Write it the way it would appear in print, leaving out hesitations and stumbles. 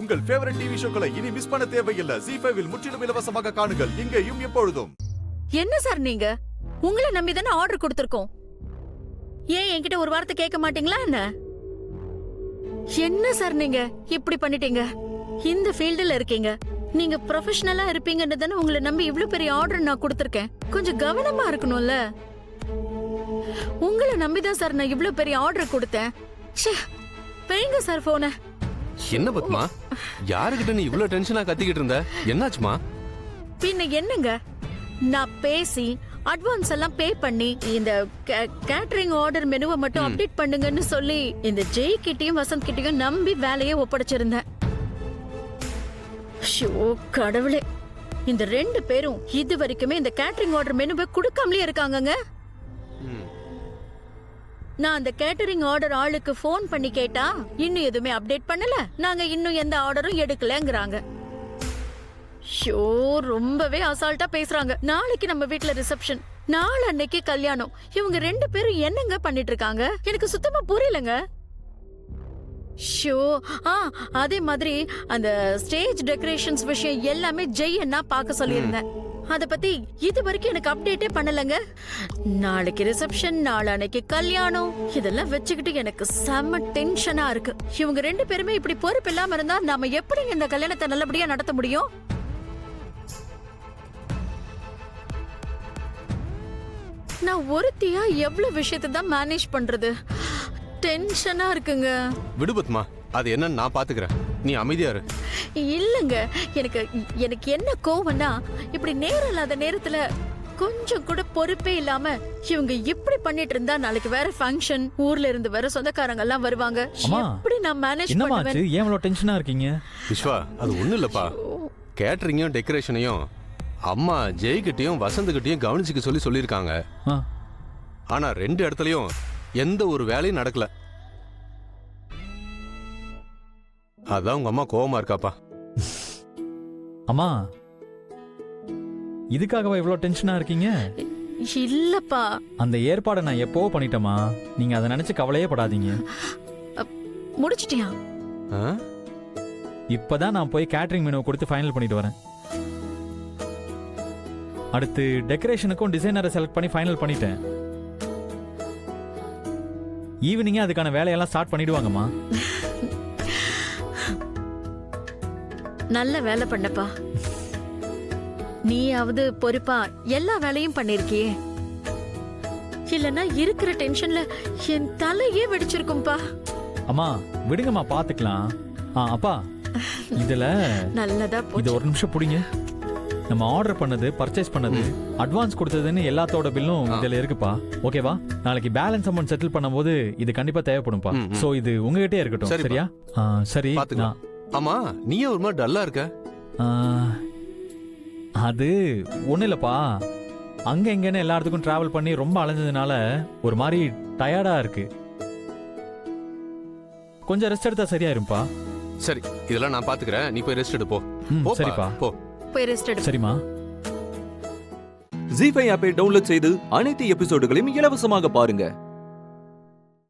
உங்கள் favourite TV ஷோக்களை இனி miss பண்ண தேவையில்லை. ZEE5 இல் முற்றிலும் இலவசமாக காணுங்கள். இங்கேயும் எப்பொழுதும். என்ன சார் நீங்க? உங்களை நம்பி தானே ஆர்டர் கொடுத்திருக்கோம். ஏன் என்கிட்ட ஒரு வார்த்தை கேட்க மாட்டீங்களா என்ன? என்ன சார் நீங்க இப்படி பண்ணிட்டீங்க? இந்த ஃபீல்டுல இருக்கீங்க, நீங்க ப்ரொஃபஷனலா இருப்பீங்கன்னு தானே உங்களை நம்பி இவ்ளோ பெரிய ஆர்டர் நான் கொடுத்திருக்கேன். கொஞ்சம் கவனமா இருக்கணும்ல. உங்களை நம்பிதான் சார் நான் இவ்ளோ பெரிய ஆர்டர் கொடுத்தேன். வைங்க சார் போன. என்ன பத்மா, யாருகிட்ட நீ இவ்ளோ டென்ஷனா கத்திக்கிட்டு இருந்த? என்னாச்சுமா? பின்ன என்னங்க, நான் பேசி அட்வான்ஸ் எல்லாம் பே பண்ணி இந்த கேட்டரிங் ஆர்டர் மெனுவை மட்டும் அப்டேட் பண்ணுங்கன்னு சொல்லி இந்த ஜெய் கிட்டயும் வசந்த் கிட்டயும் நம்பி வேலையை ஒப்படைச்சிருந்தேன். ஷோ கடவுளே, இந்த 2 பேரும் இது வரைக்குமே இந்த கேட்டரிங் ஆர்டர் மெனுவை கொடுக்காமலே இருக்காங்கங்க. நான் அந்த கேட்டரிங் ஆர்டர் ஆளுக்கு போன் பண்ணி கேட்டா இன்னும் எதுவுமே அப்டேட் பண்ணல, நாங்க இன்னும் எந்த ஆர்டரும் எடுக்கலங்கறாங்க. ஷோ ரொம்பவே அசால்ட்டா பேசுறாங்க. நாளைக்கு நம்ம வீட்ல ரிசப்ஷன், நாளன்னைக்கு கல்யாணம். இவங்க 2 பேரும் என்னங்க பண்ணிட்டு இருக்காங்க? எனக்கு சுத்தமா புரியலங்க. ஷோ அதே மாதிரி அந்த ஸ்டேஜ் டெக்கரேஷன்ஸ் விஷயம் எல்லாமே ஜெய் அண்ணா பார்க்க சொல்லியிருந்தேன். அத பத்தி இது வரைக்கும் எனக்கு அப்டேட்டே பண்ணலங்க. நாளைக்கு ரிசப்ஷன், நாளன்னைக்கு கல்யாணம், இதெல்லாம் வச்சுக்கிட்டு எனக்கு செம்ம டென்ஷனா இருக்கு. இவங்க 2 பேருமே இப்படி பொறுப்பு இல்லாம இருந்தா நாம எப்படி இந்த கல்யாணத்தை நல்லபடியா நடத்த முடியும்? நான் ஒருத்தியா எவ்வளவு விஷயத்தை தான் மேனேஜ் பண்றது? டென்ஷனா இருக்குங்க. விடு பத்மா, அது என்னன்னு நான் பாத்துக்கிறேன், நீ அமைதியா இரு. இல்லங்க, எனக்கு என்ன கோவம்னா, இப்படி நேரம் இல்லாத நேரத்துல கொஞ்சம் கூட பொறுப்பே இல்லாம இவங்க இப்படி பண்ணிட்டு இருந்தா நாளைக்கு வேற ஃபங்க்ஷன், ஊர்ல இருந்து வேற சொந்தக்காரங்க எல்லாம் வருவாங்க. எப்படி நான் மேனேஜ் பண்ணுவேன்? என்னமாச்சு, ஏன் இவ்வளவு டென்ஷனா இருக்கீங்க? விஸ்வா, அது ஒண்ணும் இல்லப்பா. கேட்டரிங்கையும் டெக்கரேஷனையும் அம்மா ஜெய்கிட்டையும் வசந்த்கிட்டையும் கவனிச்சுக்க சொல்லியிருக்காங்க. ஆனா 2 இடத்துலயும் எந்த ஒரு வேலையும் நடக்கல. அதான் உங்க அம்மா கோவமா இருக்காப்பா. அம்மா, இதுக்காகவா இவ்வளவு டென்ஷனா இருக்கீங்க? இல்லப்பா, அந்த ஏற்பாடை நான் எப்போ பண்ணிட்டேமா, நீங்க அதை நினைச்சு கவலையே படாதீங்க. முடிச்சிட்டியா? இப்பதான் நான் போய் கேட்டரிங் மெனு கொடுத்து ஃபைனல் பண்ணிட்டு வரேன். அடுத்து டெக்கரேஷனுக்கும் டிசைனரை செலக்ட் பண்ணி ஃபைனல் பண்ணிட்டேன். ஈவினிங்கே அதுக்கான வேலையெல்லாம் ஸ்டார்ட் பண்ணிடுவாங்கம்மா. நல்ல வேலை பண்ணப்பா. நீயாவது பொறுப்பா எல்லா வேலையும் பண்ணிருக்கியே. இல்லனா இருக்கிற டென்ஷன்ல என் தலையே வெடிச்சிருக்கும்பா. அம்மா விடுங்கம்மா, பாத்துக்கலாம். அப்பா, இதுல நல்லதா இது ஒரு நிமிஷம் புடிங்க. நம்ம ஆர்டர் பண்ணது, பர்ச்சேஸ் பண்ணது, அட்வான்ஸ் கொடுத்ததுன்னு எல்லாத்தோட பில்லும் இதுல இருக்குப்பா. ஓகேவா? நாளைக்கு பேலன்ஸ் அமௌண்ட் செட்டில் பண்ணும்போது இது கண்டிப்பா தேவைப்படும்பா. சோ இது உங்ககிட்டே இருக்கட்டும். சரியா? சரி. ஆமா, நீ ஒரு மாதிரி டல்லா இருக்க. அது ஒண்ணு இல்லப்பா, அங்க எங்கன்னு எல்லா இடத்துக்கும் டிராவல் பண்ணி ரொம்ப அலைஞ்சதுனால ஒரு மாதிரி டயர்டா இருக்கு. கொஞ்சம் ரெஸ்ட் எடுத்தா சரியாயிரும்பா. சரி, இதெல்லாம் நான் பாத்துக்கிறேன், நீ போய் ரெஸ்ட் எடு போ. சரிப்பா, போ. போய் ரெஸ்ட் எடு. சரிமா. ZEE5 ஆப்பை டவுன்லோட் செய்து அனைத்து எபிசோடுகளையும் இலவசமாக பாருங்க.